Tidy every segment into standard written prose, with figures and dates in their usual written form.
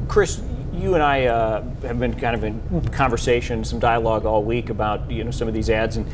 Chris, you and I have been kind of in conversation, some dialogue all week about some of these ads, and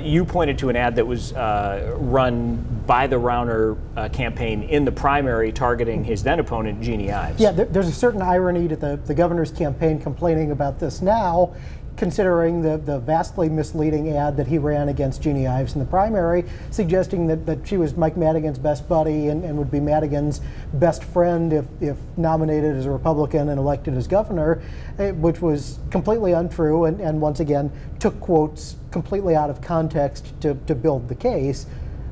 you pointed to an ad that was run by the Rauner campaign in the primary targeting his then opponent, Jeannie Ives. Yeah, there's a certain irony to the governor's campaign complaining about this now, considering the vastly misleading ad that he ran against Jeannie Ives in the primary, suggesting that she was Mike Madigan's best buddy and would be Madigan's best friend if nominated as a Republican and elected as governor, which was completely untrue and once again took quotes completely out of context to build the case.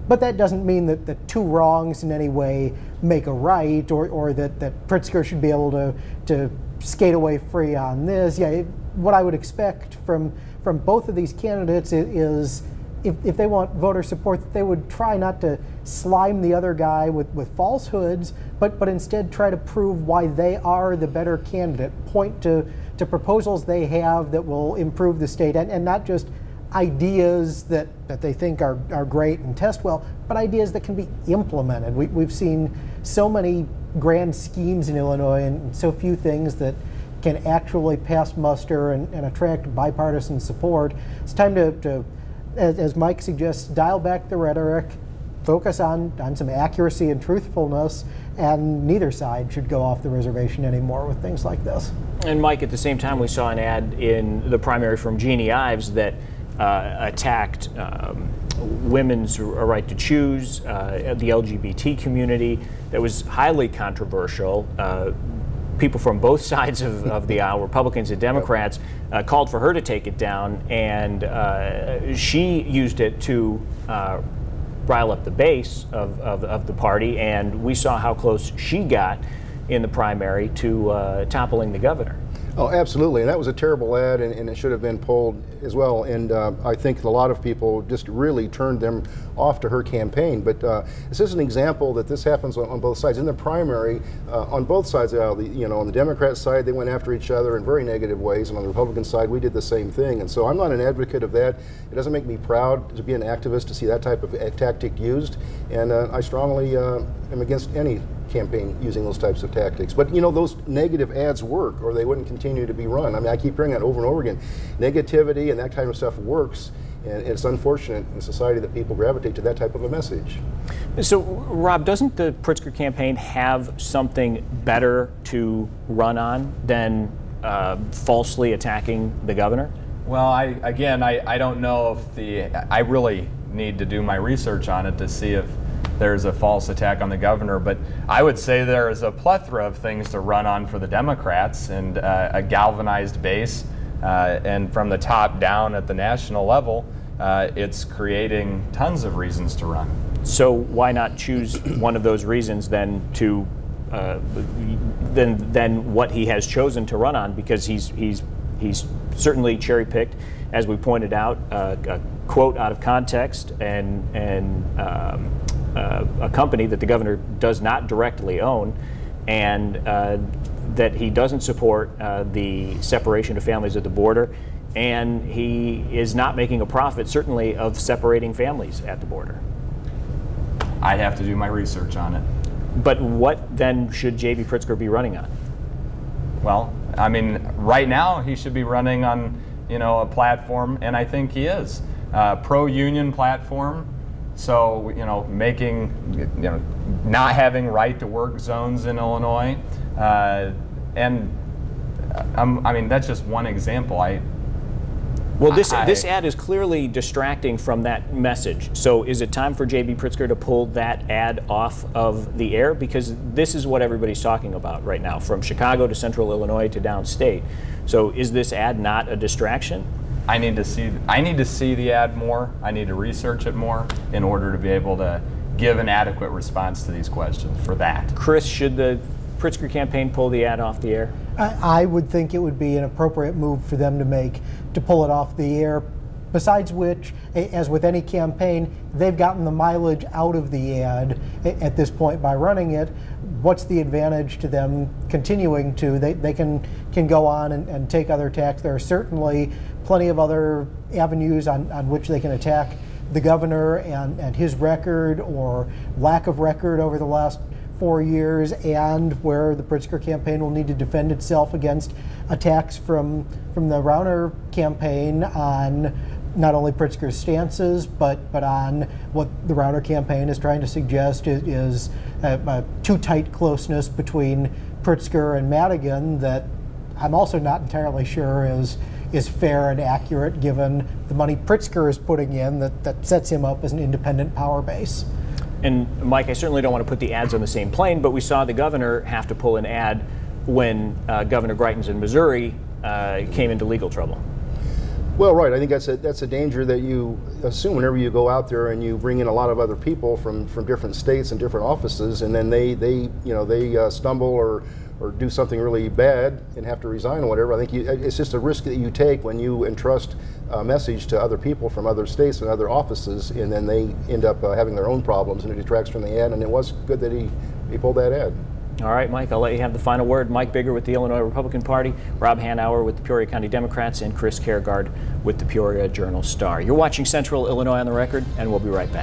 But that doesn't mean that the two wrongs in any way make a right, or that Pritzker should be able to skate away free on this. Yeah, what I would expect from both of these candidates is if they want voter support, that they would try not to slime the other guy with falsehoods, but instead try to prove why they are the better candidate, point to proposals they have that will improve the state, and not just ideas that they think are great and test well, but ideas that can be implemented. We've seen so many grand schemes in Illinois and so few things that can actually pass muster and attract bipartisan support. It's time to, as Mike suggests, dial back the rhetoric, focus on some accuracy and truthfulness, and neither side should go off the reservation anymore with things like this. And Mike, at the same time, we saw an ad in the primary from Jeannie Ives that attacked women's right to choose, the LGBT community, that was highly controversial. People from both sides of the aisle, Republicans and Democrats, called for her to take it down, and she used it to rile up the base of the party, and we saw how close she got in the primary to toppling the governor. Oh, absolutely, and that was a terrible ad, and it should have been pulled as well. And I think a lot of people just really turned them off to her campaign. But this is an example that this happens on both sides. In the primary, on both sides of the aisle, on the Democrat side, they went after each other in very negative ways, and on the Republican side, we did the same thing. And so I'm not an advocate of that. It doesn't make me proud to be an activist to see that type of tactic used, and I strongly am against any campaign using those types of tactics. But those negative ads work, or they wouldn't continue to be run. I mean, I keep hearing that over and over again. Negativity and that kind of stuff works, and it's unfortunate in society that people gravitate to that type of a message. So, Rob, doesn't the Pritzker campaign have something better to run on than falsely attacking the governor? Well, I don't know if I really need to do my research on it to see if there's a false attack on the governor, but I would say there is a plethora of things to run on for the Democrats, and a galvanized base, and from the top down at the national level, it's creating tons of reasons to run. So why not choose one of those reasons then to than what he has chosen to run on? Because he's certainly cherry-picked, as we pointed out, a quote out of context, and a company that the governor does not directly own, and that he doesn't support the separation of families at the border, and he is not making a profit, certainly, of separating families at the border. I'd have to do my research on it. But what then should J.B. Pritzker be running on? Well, I mean, right now he should be running on, a platform, and I think he is, pro-union platform. So, not having right to work zones in Illinois, and I mean, that's just one example. Well, this ad is clearly distracting from that message. So is it time for J.B. Pritzker to pull that ad off of the air? Because this is what everybody's talking about right now, from Chicago to Central Illinois to downstate. So is this ad not a distraction? I need to see the ad more. I need to research it more in order to be able to give an adequate response to these questions for that. Chris, should the Pritzker campaign pull the ad off the air? I would think it would be an appropriate move for them to make, to pull it off the air. Besides which, as with any campaign, they've gotten the mileage out of the ad at this point by running it. What's the advantage to them continuing to? They can go on and take other attacks. There are certainly plenty of other avenues on which they can attack the governor and his record or lack of record over the last 4 years, and where the Pritzker campaign will need to defend itself against attacks from the Rauner campaign on not only Pritzker's stances, but on what the Rauner campaign is trying to suggest is a too tight closeness between Pritzker and Madigan that I'm also not entirely sure is fair and accurate given the money Pritzker is putting in that sets him up as an independent power base. And Mike, I certainly don't want to put the ads on the same plane, but we saw the governor have to pull an ad when Governor Greitens in Missouri came into legal trouble. Well, right. I think that's a danger that you assume whenever you go out there and you bring in a lot of other people from different states and different offices, and then they stumble or do something really bad and have to resign or whatever. I think it's just a risk that you take when you entrust a message to other people from other states and other offices, and then they end up having their own problems, and it detracts from the ad. And it was good that he pulled that ad. All right, Mike, I'll let you have the final word. Mike Bigger with the Illinois Republican Party, Rob Hanauer with the Peoria County Democrats, and Chris Kergard with the Peoria Journal-Star. You're watching Central Illinois on the Record, and we'll be right back.